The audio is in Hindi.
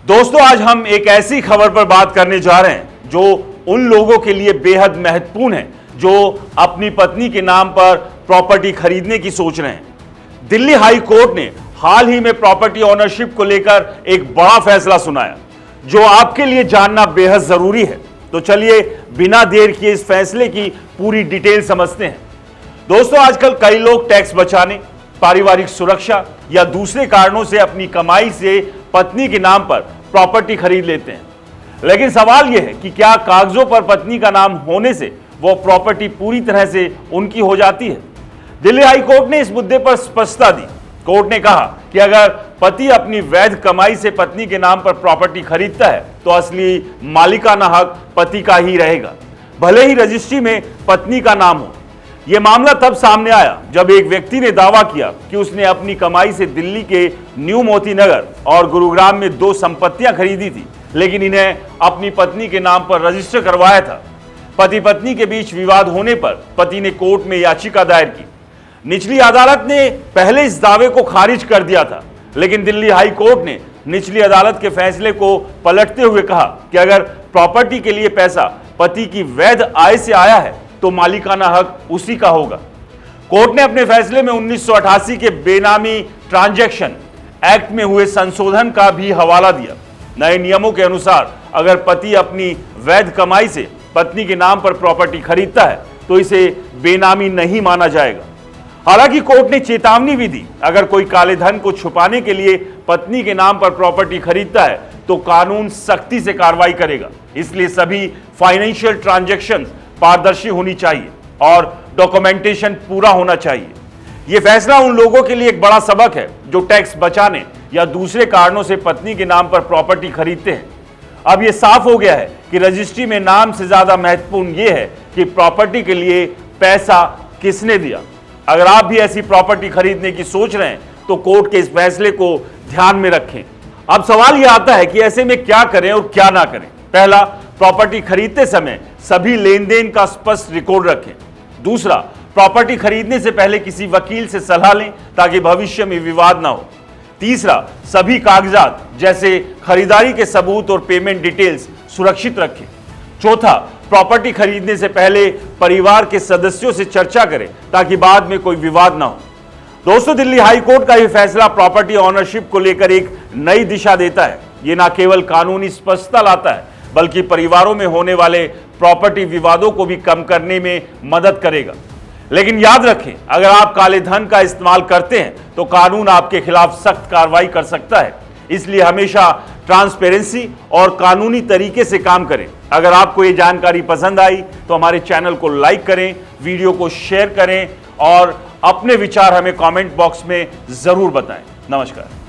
दोस्तों, आज हम एक ऐसी खबर पर बात करने जा रहे हैं जो उन लोगों के लिए बेहद महत्वपूर्ण है जो अपनी पत्नी के नाम पर प्रॉपर्टी खरीदने की सोच रहे हैं। दिल्ली हाई कोर्ट ने हाल ही में प्रॉपर्टी ओनरशिप को लेकर एक बड़ा फैसला सुनाया जो आपके लिए जानना बेहद जरूरी है। तो चलिए बिना देर किए इस फैसले की पूरी डिटेल समझते हैं। दोस्तों, आजकल कई लोग टैक्स बचाने, पारिवारिक सुरक्षा या दूसरे कारणों से अपनी कमाई से पत्नी के नाम पर प्रॉपर्टी खरीद लेते हैं। लेकिन सवाल यह है कि क्या कागजों पर पत्नी का नाम होने से वो प्रॉपर्टी पूरी तरह से उनकी हो जाती है? दिल्ली हाई कोर्ट ने इस मुद्दे पर स्पष्टता दी। कोर्ट ने कहा कि अगर पति अपनी वैध कमाई से पत्नी के नाम पर प्रॉपर्टी खरीदता है तो असली मालिकाना हक पति का ही रहेगा, भले ही रजिस्ट्री में पत्नी का नाम हो। यह मामला तब सामने आया जब एक व्यक्ति ने दावा किया कि उसने अपनी कमाई से दिल्ली के न्यू मोती नगर और गुरुग्राम में 2 संपत्तियां खरीदी थी, लेकिन इन्हें अपनी पत्नी के नाम पर रजिस्टर करवाया था। पति पत्नी के बीच विवाद होने पर पति ने कोर्ट में याचिका दायर की। निचली अदालत ने पहले इस दावे को खारिज कर दिया था, लेकिन दिल्ली हाई कोर्ट ने निचली अदालत के फैसले को पलटते हुए कहा कि अगर प्रॉपर्टी के लिए पैसा पति की वैध आय से आया है तो मालिकाना हक उसी का होगा। कोर्ट ने अपने फैसले में 1988 के बेनामी ट्रांजैक्शन एक्ट में हुए संशोधन का भी हवाला दिया। नए नियमों के अनुसार अगर पति अपनी वैध कमाई से पत्नी के नाम पर प्रॉपर्टी खरीदता है तो इसे बेनामी नहीं माना जाएगा। हालांकि कोर्ट ने चेतावनी भी दी, अगर कोई काले धन को छुपाने के लिए पत्नी के नाम पर प्रॉपर्टी खरीदता है तो कानून सख्ती से कार्रवाई करेगा। इसलिए सभी फाइनेंशियल ट्रांजैक्शन पारदर्शी होनी चाहिए और डॉक्यूमेंटेशन पूरा होना चाहिए। यह फैसला उन लोगों के लिए एक बड़ा सबक है जो टैक्स बचाने या दूसरे कारणों से पत्नी के नाम पर प्रॉपर्टी खरीदते हैं। अब यह साफ हो गया है कि रजिस्ट्री में नाम से ज्यादा महत्वपूर्ण यह है कि प्रॉपर्टी के लिए पैसा किसने दिया। अगर आप भी ऐसी प्रॉपर्टी खरीदने की सोच रहे हैं तो कोर्ट के इस फैसले को ध्यान में रखें। अब सवाल यह आता है कि ऐसे में क्या करें और क्या ना करें। पहला, प्रॉपर्टी खरीदते समय सभी लेन देन का स्पष्ट रिकॉर्ड रखें। दूसरा, प्रॉपर्टी खरीदने से पहले किसी वकील से सलाह लें ताकि भविष्य में विवाद ना हो। तीसरा, सभी कागजात जैसे खरीदारी के सबूत और पेमेंट डिटेल्स सुरक्षित रखें। चौथा, प्रॉपर्टी खरीदने से पहले परिवार के सदस्यों से चर्चा करें ताकि बाद में कोई विवाद ना हो। दोस्तों, दिल्ली हाई कोर्ट का यह फैसला प्रॉपर्टी ओनरशिप को लेकर एक नई दिशा देता है। यह न केवल कानूनी स्पष्टता लाता है बल्कि परिवारों में होने वाले प्रॉपर्टी विवादों को भी कम करने में मदद करेगा। लेकिन याद रखें, अगर आप काले धन का इस्तेमाल करते हैं तो कानून आपके खिलाफ सख्त कार्रवाई कर सकता है। इसलिए हमेशा ट्रांसपेरेंसी और कानूनी तरीके से काम करें। अगर आपको ये जानकारी पसंद आई तो हमारे चैनल को लाइक करें, वीडियो को शेयर करें और अपने विचार हमें कमेंट बॉक्स में जरूर बताएं। नमस्कार।